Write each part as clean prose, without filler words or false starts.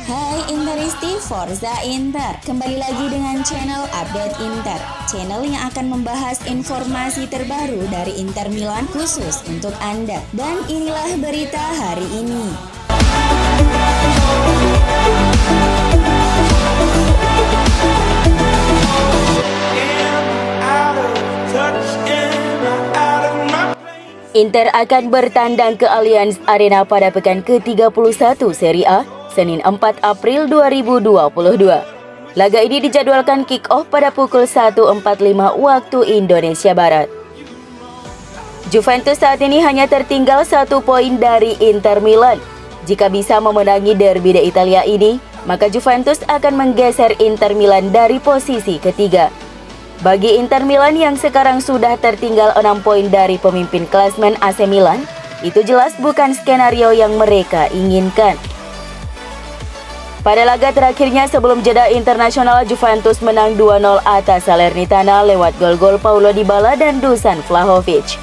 Hai Interisti Forza Inter, kembali lagi dengan channel Update Inter, channel yang akan membahas informasi terbaru dari Inter Milan khusus untuk Anda. Dan inilah berita hari ini. Inter akan bertandang ke Allianz Arena pada pekan ke-31 Serie A Senin 4 April 2022. Laga ini dijadwalkan kick-off pada pukul 1.45 waktu Indonesia Barat. Juventus saat ini hanya tertinggal 1 poin dari Inter Milan. Jika bisa memenangi derby d'Italia ini, maka Juventus akan menggeser Inter Milan dari posisi ketiga. Bagi Inter Milan yang sekarang sudah tertinggal 6 poin dari pemimpin klasmen AC Milan, itu jelas bukan skenario yang mereka inginkan. Pada laga terakhirnya sebelum jeda internasional, Juventus menang 2-0 atas Salernitana lewat gol-gol Paulo Dybala dan Dusan Vlahovic.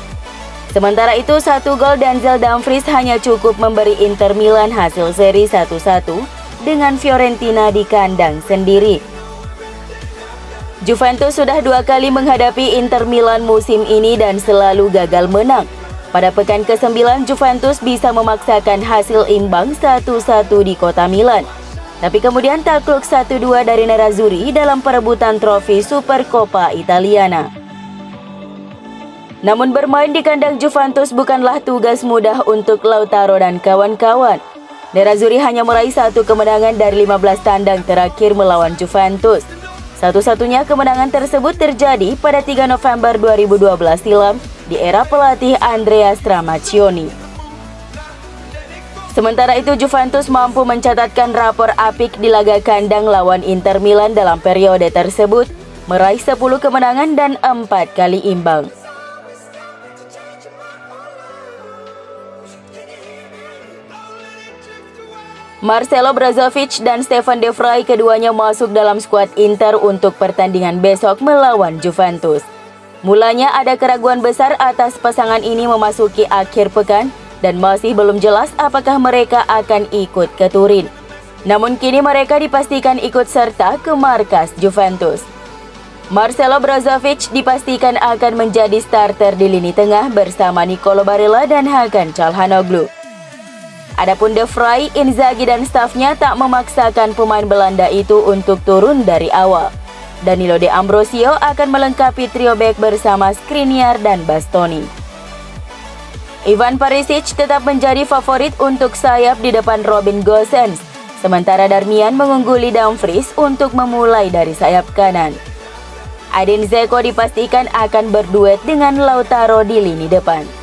Sementara itu, 1 gol Denzel Dumfries hanya cukup memberi Inter Milan hasil seri 1-1 dengan Fiorentina di kandang sendiri. Juventus sudah 2 kali menghadapi Inter Milan musim ini dan selalu gagal menang. Pada pekan ke-9, Juventus bisa memaksakan hasil imbang 1-1 di kota Milan. Tapi kemudian takluk 1-2 dari Nerazzurri dalam perebutan trofi Supercoppa Italiana. Namun bermain di kandang Juventus bukanlah tugas mudah untuk Lautaro dan kawan-kawan. Nerazzurri hanya meraih 1 kemenangan dari 15 tandang terakhir melawan Juventus. Satu-satunya kemenangan tersebut terjadi pada 3 November 2012 silam di era pelatih Andrea Stramaccioni. Sementara itu, Juventus mampu mencatatkan rapor apik di laga kandang lawan Inter Milan dalam periode tersebut, meraih 10 kemenangan dan 4 kali imbang. Marcelo Brozovic dan Stefan De Vrij keduanya masuk dalam skuad Inter untuk pertandingan besok melawan Juventus. Mulanya ada keraguan besar atas pasangan ini memasuki akhir pekan dan masih belum jelas apakah mereka akan ikut ke Turin. Namun kini mereka dipastikan ikut serta ke markas Juventus. Marcelo Brozovic dipastikan akan menjadi starter di lini tengah bersama Nicolo Barella dan Hakan Çalhanoğlu. Adapun De Vrij, Inzaghi dan stafnya tak memaksakan pemain Belanda itu untuk turun dari awal. Danilo De Ambrosio akan melengkapi trio bek bersama Skriniar dan Bastoni. Ivan Perisic tetap menjadi favorit untuk sayap di depan Robin Gosens, sementara Darmian mengungguli Dumfries untuk memulai dari sayap kanan. Edin Dzeko dipastikan akan berduet dengan Lautaro di lini depan.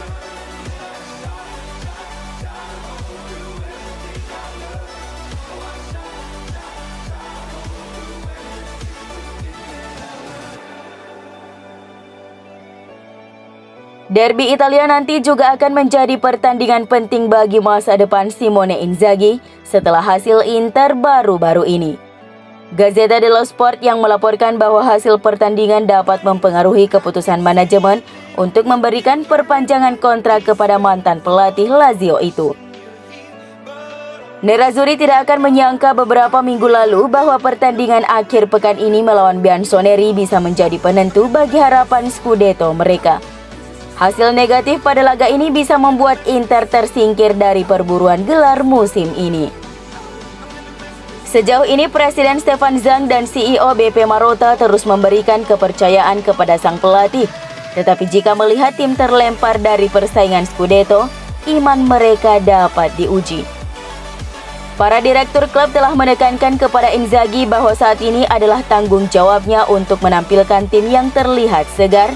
Derby Italia nanti juga akan menjadi pertandingan penting bagi masa depan Simone Inzaghi setelah hasil Inter baru-baru ini. Gazzetta dello Sport yang melaporkan bahwa hasil pertandingan dapat mempengaruhi keputusan manajemen untuk memberikan perpanjangan kontrak kepada mantan pelatih Lazio itu. Nerazzurri tidak akan menyangka beberapa minggu lalu bahwa pertandingan akhir pekan ini melawan Bianconeri bisa menjadi penentu bagi harapan Scudetto mereka. Hasil negatif pada laga ini bisa membuat Inter tersingkir dari perburuan gelar musim ini. Sejauh ini Presiden Stefan Zhang dan CEO BP Marotta terus memberikan kepercayaan kepada sang pelatih. Tetapi jika melihat tim terlempar dari persaingan Scudetto, iman mereka dapat diuji. Para direktur klub telah menekankan kepada Inzaghi bahwa saat ini adalah tanggung jawabnya untuk menampilkan tim yang terlihat segar,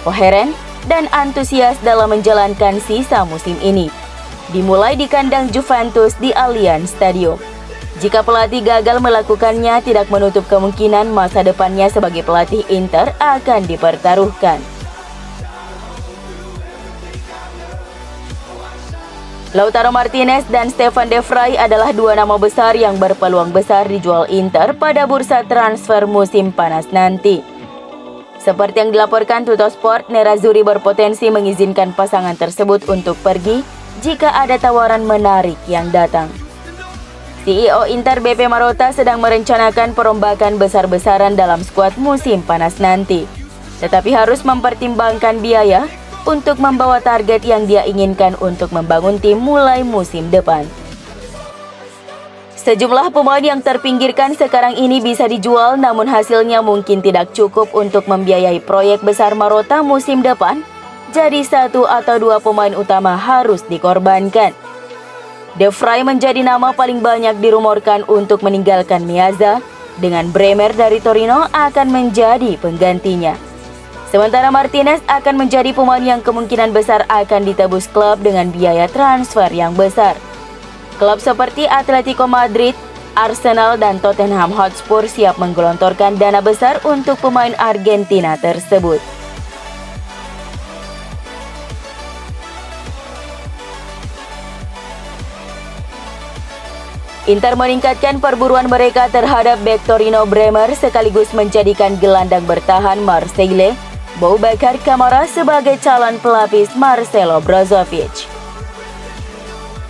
koheren, dan antusias dalam menjalankan sisa musim ini. Dimulai di kandang Juventus di Allianz Stadium. Jika pelatih gagal melakukannya, tidak menutup kemungkinan masa depannya sebagai pelatih Inter akan dipertaruhkan. Lautaro Martinez dan Stefan De Vrij adalah 2 nama besar yang berpeluang besar dijual Inter pada bursa transfer musim panas nanti. Seperti yang dilaporkan Tuttosport, Nerazzurri berpotensi mengizinkan pasangan tersebut untuk pergi jika ada tawaran menarik yang datang. CEO Inter BP Marotta sedang merencanakan perombakan besar-besaran dalam skuad musim panas nanti. Tetapi harus mempertimbangkan biaya untuk membawa target yang dia inginkan untuk membangun tim mulai musim depan. Sejumlah pemain yang terpinggirkan sekarang ini bisa dijual, namun hasilnya mungkin tidak cukup untuk membiayai proyek besar Marotta musim depan. Jadi 1 atau 2 pemain utama harus dikorbankan. De Vrij menjadi nama paling banyak dirumorkan untuk meninggalkan Meazza, dengan Bremer dari Torino akan menjadi penggantinya. Sementara Martinez akan menjadi pemain yang kemungkinan besar akan ditebus klub dengan biaya transfer yang besar. Klub seperti Atletico Madrid, Arsenal, dan Tottenham Hotspur siap menggelontorkan dana besar untuk pemain Argentina tersebut. Inter meningkatkan perburuan mereka terhadap bek Torino Bremer sekaligus menjadikan gelandang bertahan Marseille, Boubacar Kamara sebagai calon pelapis Marcelo Brozovic.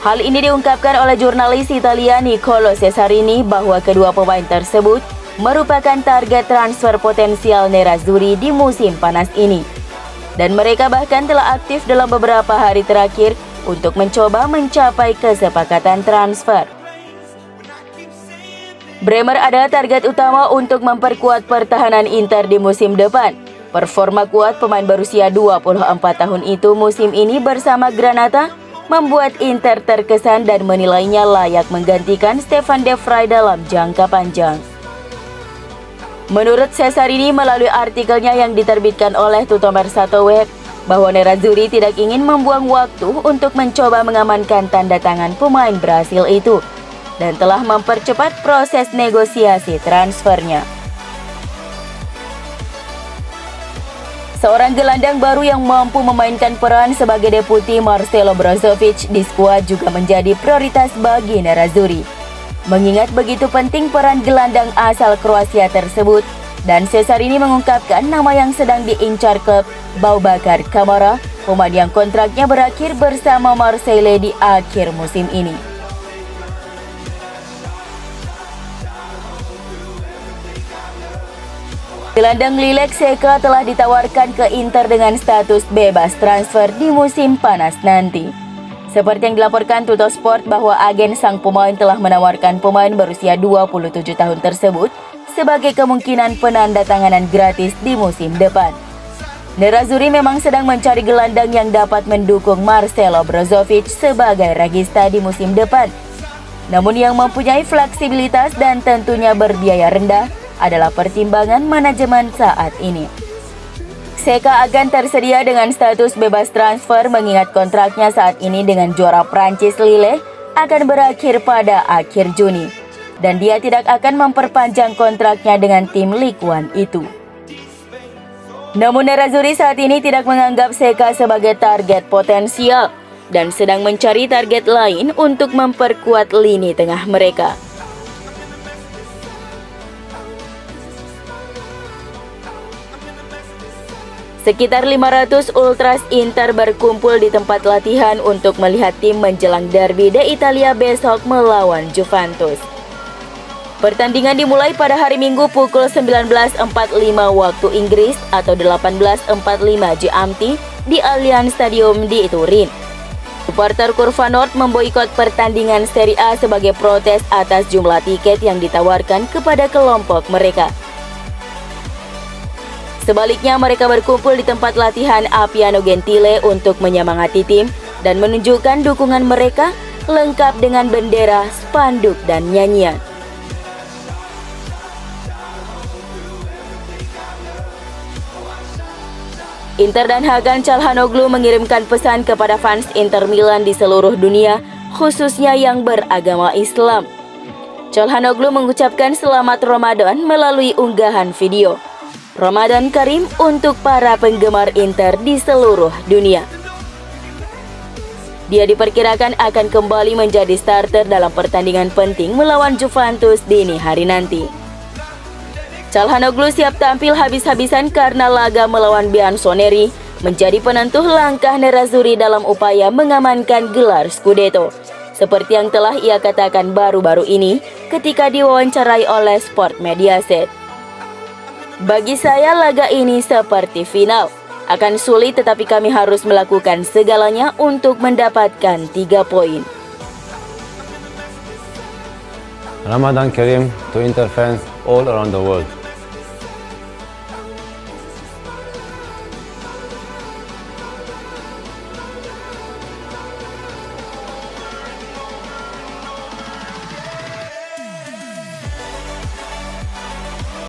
Hal ini diungkapkan oleh jurnalis Italia Nicolo Cesarini bahwa kedua pemain tersebut merupakan target transfer potensial Nerazzurri di musim panas ini. Dan mereka bahkan telah aktif dalam beberapa hari terakhir untuk mencoba mencapai kesepakatan transfer. Bremer adalah target utama untuk memperkuat pertahanan Inter di musim depan. Performa kuat pemain berusia 24 tahun itu musim ini bersama Granata membuat Inter terkesan dan menilainya layak menggantikan Stefan De Vrij dalam jangka panjang. Menurut Cesarini melalui artikelnya yang diterbitkan oleh Tutto Mercato Web, bahwa Nerazzurri tidak ingin membuang waktu untuk mencoba mengamankan tanda tangan pemain Brasil itu dan telah mempercepat proses negosiasi transfernya. Seorang gelandang baru yang mampu memainkan peran sebagai deputi Marcelo Brozovic di skuad juga menjadi prioritas bagi Nerazzurri. Mengingat begitu penting peran gelandang asal Kroasia tersebut, dan Cesarini mengungkapkan nama yang sedang diincar klub Boubacar Kamara, pemain yang kontraknya berakhir bersama Marseille di akhir musim ini. Gelandang Lille Xhaka telah ditawarkan ke Inter dengan status bebas transfer di musim panas nanti. Seperti yang dilaporkan Tuttosport bahwa agen sang pemain telah menawarkan pemain berusia 27 tahun tersebut sebagai kemungkinan penandatanganan gratis di musim depan. Nerazzurri memang sedang mencari gelandang yang dapat mendukung Marcelo Brozovic sebagai regista di musim depan. Namun yang mempunyai fleksibilitas dan tentunya berbiaya rendah adalah pertimbangan manajemen saat ini. Xhaka akan tersedia dengan status bebas transfer mengingat kontraknya saat ini dengan juara Prancis Lille akan berakhir pada akhir Juni. Dan dia tidak akan memperpanjang kontraknya dengan tim Ligue 1 itu. Namun Nerazzurri saat ini tidak menganggap Xhaka sebagai target potensial dan sedang mencari target lain untuk memperkuat lini tengah mereka. Sekitar 500 ultras Inter berkumpul di tempat latihan untuk melihat tim menjelang derby de Italia besok melawan Juventus. Pertandingan dimulai pada hari Minggu pukul 19.45 waktu Inggris atau 18.45 GMT di Allianz Stadium di Turin. Supporter Curva Nord memboikot pertandingan Serie A sebagai protes atas jumlah tiket yang ditawarkan kepada kelompok mereka. Sebaliknya, mereka berkumpul di tempat latihan Appiano Gentile untuk menyemangati tim dan menunjukkan dukungan mereka lengkap dengan bendera, spanduk, dan nyanyian. Inter dan Hakan Çalhanoğlu mengirimkan pesan kepada fans Inter Milan di seluruh dunia, khususnya yang beragama Islam. Çalhanoğlu mengucapkan selamat Ramadan melalui unggahan video. Ramadan Karim untuk para penggemar Inter di seluruh dunia. Dia diperkirakan akan kembali menjadi starter dalam pertandingan penting melawan Juventus dini hari nanti. Çalhanoğlu siap tampil habis-habisan karena laga melawan Bianconeri menjadi penentu langkah Nerazzurri dalam upaya mengamankan gelar Scudetto. seperti yang telah ia katakan baru-baru ini ketika diwawancarai oleh Sport Mediaset. Bagi saya laga ini seperti final. Akan sulit tetapi kami harus melakukan segalanya untuk mendapatkan 3 poin. Ramadan Kareem to Inter fans all around the world.